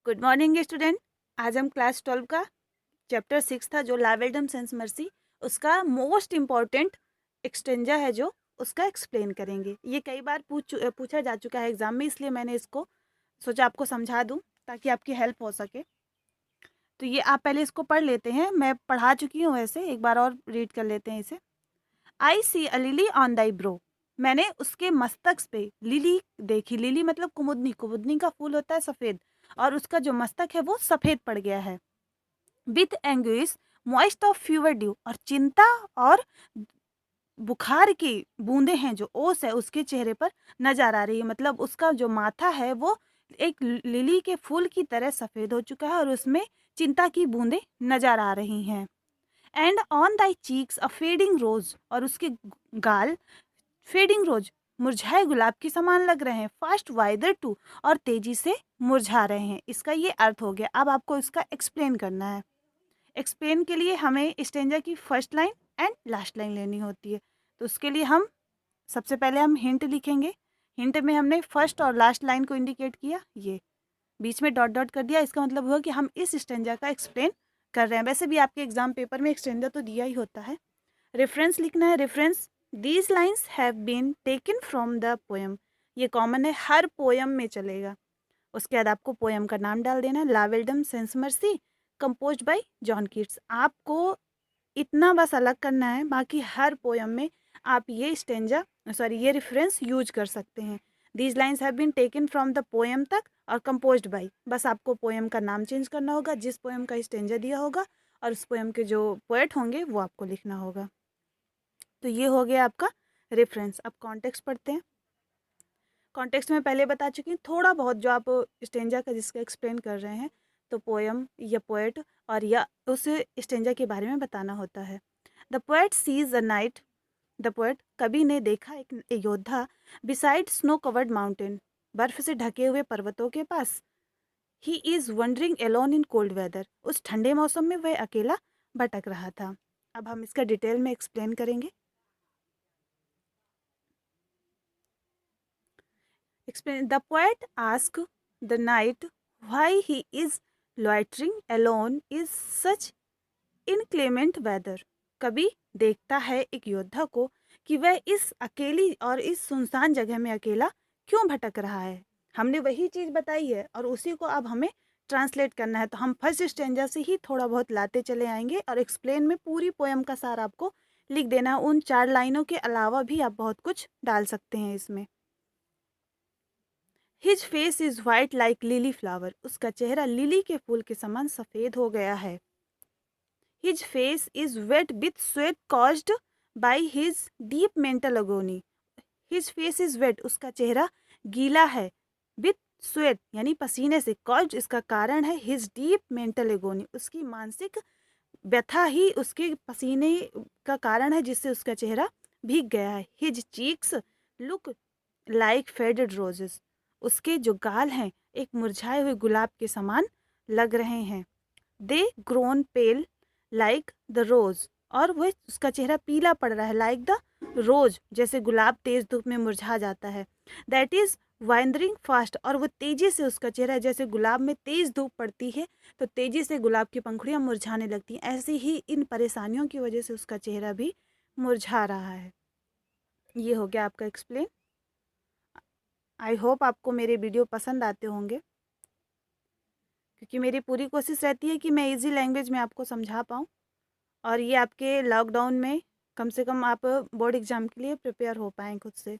Good morning student. आज हम class 12 का चैप्टर 6 था जो लावेल्डम सेंस मर्सी, उसका मोस्ट इम्पॉर्टेंट एक्सटेंजा है जो उसका एक्सप्लेन करेंगे। ये कई बार पूछा जा चुका है एग्जाम में, इसलिए मैंने इसको सोचा आपको समझा दूं ताकि आपकी हेल्प हो सके। तो ये आप पहले इसको पढ़ लेते हैं, मैं पढ़ा चुकी हूँ, वैसे एक बार और रीड कर लेते हैं इसे। आई सी अ लिली ऑन दाई ब्रो, मैंने उसके मस्तक पे लिली देखी। लिली मतलब कुमुदनी, कुमुदनी का फूल होता है सफ़ेद, और उसका जो मस्तक है वो सफ़ेद पड़ गया है। With anguish moist of fever due, और चिंता और बुखार की बूंदे हैं, जो ओस है उसके चेहरे पर नजर आ रही है। मतलब उसका जो माथा है वो एक लिली के फूल की तरह सफ़ेद हो चुका है और उसमें चिंता की बूंदें नजर आ रही हैं। And on thy cheeks a fading rose, और उसके गाल फेडिंग रोज मुरझाए गुलाब के समान लग रहे हैं। फास्ट वाइदर टू, और तेजी से मुरझा रहे हैं। इसका ये अर्थ हो गया। अब आपको इसका एक्सप्लेन करना है। एक्सप्लेन के लिए हमें स्टेंजा की first line and last line लेनी होती है। तो उसके लिए हम सबसे पहले हम हिंट लिखेंगे। हिंट में हमने फर्स्ट और लास्ट लाइन को इंडिकेट किया, ये बीच में डॉट डॉट कर दिया। इसका मतलब हुआ कि हम इस स्टेंजा का एक्सप्लेन कर रहे हैं। वैसे भी आपके एग्जाम पेपर में स्टेंजा तो दिया ही होता है। रेफरेंस लिखना है। Reference, these lines have been taken from the poem, ये कॉमन है, हर पोएम में चलेगा। उसके बाद आपको पोएम का नाम डाल देना है, la belle dame sans merci composed by John Keats. आपको इतना बस अलग करना है, बाकी हर पोएम में आप ये स्टेंजा ये रेफरेंस यूज कर सकते हैं। These lines have been taken from the poem तक और कंपोज्ड बाय, बस आपको पोएम का नाम चेंज करना होगा, जिस पोएम का स्टेंजा दिया होगा और उस पोएम के जो पोएट होंगे वो आपको लिखना होगा। तो ये हो गया आपका रेफरेंस। अब कॉन्टेक्स्ट पढ़ते हैं। कॉन्टेक्स्ट में पहले बता चुकी हूँ थोड़ा बहुत, जो आप स्टेंजा का जिसका एक्सप्लेन कर रहे हैं, तो पोएम या पोएट और या उस स्टेंजा के बारे में बताना होता है। The poet sees a night, the poet कवि ने देखा एक योद्धा, बिसाइड स्नो कवर्ड माउंटेन, बर्फ से ढके हुए पर्वतों के पास। He is wandering alone in cold weather, उस ठंडे मौसम में वह अकेला भटक रहा था। अब हम इसका डिटेल में एक्सप्लेन करेंगे। Explain. The poet asks the knight why he is loitering alone is such inclement weather. कवि देखता है एक योद्धा को कि वह इस अकेली और इस सुनसान जगह में अकेला क्यों भटक रहा है। हमने वही चीज़ बताई है और उसी को अब हमें ट्रांसलेट करना है। तो हम फर्स्ट स्टेंजा से ही थोड़ा बहुत लाते चले आएंगे और एक्सप्लेन में पूरी पोएम का सार आपको लिख देना है। उन 4 लाइनों के अलावा भी आप बहुत कुछ डाल सकते हैं इसमें। His face is white like lily flower, उसका चेहरा लिली के फूल के समान सफेद हो गया है। His face is wet with sweat caused by his deep mental agony, his face is wet, उसका चेहरा गीला है, विथ स्वेट यानी पसीने से, कॉज्ड इसका कारण है, हिज डीप मेंटल एगोनी, उसकी मानसिक व्यथा ही उसके पसीने का कारण है जिससे उसका चेहरा भीग गया है। His cheeks look like faded roses, उसके जो गाल हैं एक मुरझाए हुए गुलाब के समान लग रहे हैं। They grown pale like the rose, और वह उसका चेहरा पीला पड़ रहा है, लाइक द रोज, जैसे गुलाब तेज धूप में मुरझा जाता है। दैट इज वाइंडरिंग फास्ट, और वो तेजी से उसका चेहरा, जैसे गुलाब में तेज धूप पड़ती है तो तेजी से गुलाब की पंखुड़ियां मुरझाने लगती हैं, ऐसे ही इन परेशानियों की वजह से उसका चेहरा भी मुरझा रहा है। ये हो गया आपका एक्सप्लेन। आई होप आपको मेरे वीडियो पसंद आते होंगे, क्योंकि मेरी पूरी कोशिश रहती है कि मैं इजी लैंग्वेज में आपको समझा पाऊँ और ये आपके लॉकडाउन में कम से कम आप बोर्ड एग्ज़ाम के लिए प्रिपेयर हो पाएँ खुद से।